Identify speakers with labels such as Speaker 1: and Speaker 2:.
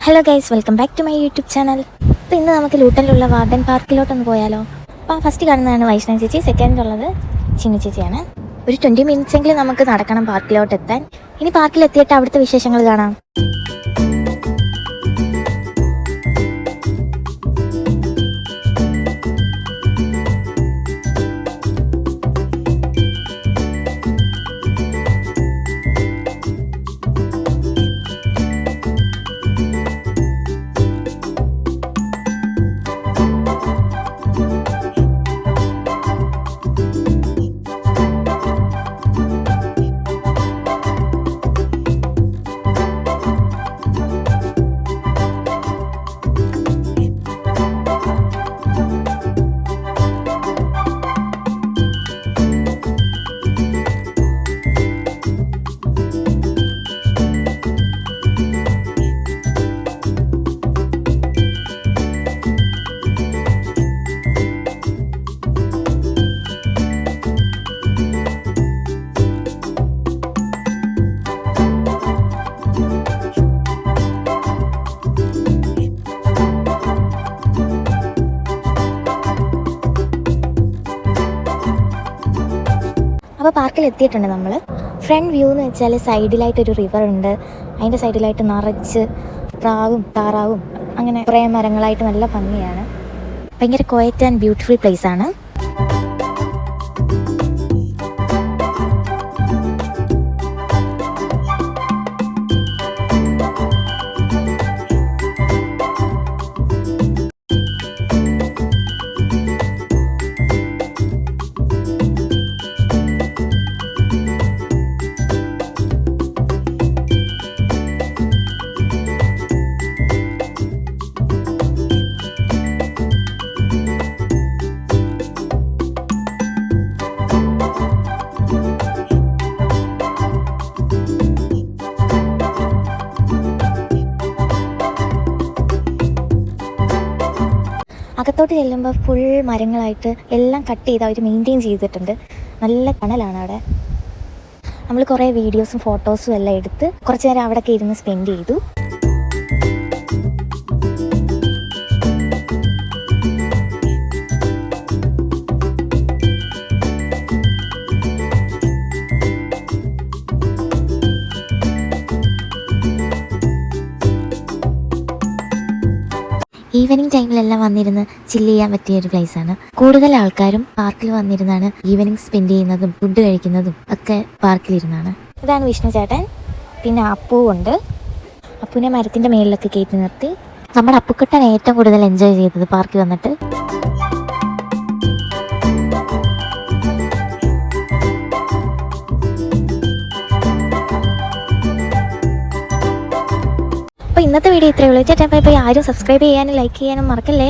Speaker 1: Hello guys, welcome back to my YouTube channel. അപ്പോൾ ഇന്ന് നമുക്ക് ലൂട്ടനിലുള്ള വാർഡൻ പാർക്കിലോട്ടൊന്ന് പോയാലോ. അപ്പോൾ ഫസ്റ്റ് കാണുന്നതാണ് വൈഷ്ണവ് ചേച്ചി, സെക്കൻഡ് ഉള്ളത് ചിന്നു ചേച്ചിയാണ്. ഒരു 20 മിനിറ്റ്സെങ്കിലും നമുക്ക് നടക്കണം പാർക്കിലോട്ട് എത്താൻ. ഇനി പാർക്കിലെത്തിയിട്ട് അവിടുത്തെ വിശേഷങ്ങൾ കാണാം. അപ്പോൾ പാർക്കിൽ എത്തിയിട്ടുണ്ട് നമ്മൾ. ഫ്രണ്ട് വ്യൂ എന്ന് വെച്ചാൽ സൈഡിലായിട്ടൊരു റിവർ ഉണ്ട്. അതിൻ്റെ സൈഡിലായിട്ട് നിറച്ച് പ്രാവും താറാവും അങ്ങനെ കുറേ മരങ്ങളായിട്ട് നല്ല ഭംഗിയാണ്. ഭയങ്കര ക്വയറ്റ് ആൻഡ് ബ്യൂട്ടിഫുൾ പ്ലേസ് ആണ്. അകത്തോട്ട് ചെല്ലുമ്പോൾ ഫുൾ മരങ്ങളായിട്ട് എല്ലാം കട്ട് ചെയ്ത് അവർ മെയിൻറ്റെയിൻ ചെയ്തിട്ടുണ്ട്. നല്ല തണലാണ് അവിടെ. നമ്മൾ കുറേ വീഡിയോസും ഫോട്ടോസും എല്ലാം എടുത്ത് കുറച്ച് നേരം അവിടെയൊക്കെ ഇരുന്ന് സ്പെൻഡ് ചെയ്തു. ഈവനിങ് ടൈമിലെല്ലാം വന്നിരുന്ന് ചില്ല് ചെയ്യാൻ പറ്റിയ ഒരു പ്ലേസാണ്. കൂടുതൽ ആൾക്കാരും പാർക്കിൽ വന്നിരുന്നാണ് ഈവനിങ് സ്പെൻഡ് ചെയ്യുന്നതും ഫുഡ് കഴിക്കുന്നതും ഒക്കെ പാർക്കിലിരുന്നാണ്. ഇതാണ് വിഷ്ണു ചേട്ടൻ. പിന്നെ അപ്പുവുണ്ട്. അപ്പുവിനെ മരത്തിൻ്റെ മേളിലൊക്കെ കയറ്റി നിർത്തി. നമ്മുടെ അപ്പുക്കുട്ടൻ ഏറ്റവും കൂടുതൽ എൻജോയ് ചെയ്തത് പാർക്കിൽ വന്നിട്ട്. അപ്പോൾ ഇന്നത്തെ വീഡിയോ ഇത്രയേ ഉള്ളൂ. ചേട്ടാ, ഇപ്പോൾ ആരും സബ്സ്ക്രൈബ് ചെയ്യാനും ലൈക്ക് ചെയ്യാനും മറക്കല്ലേ.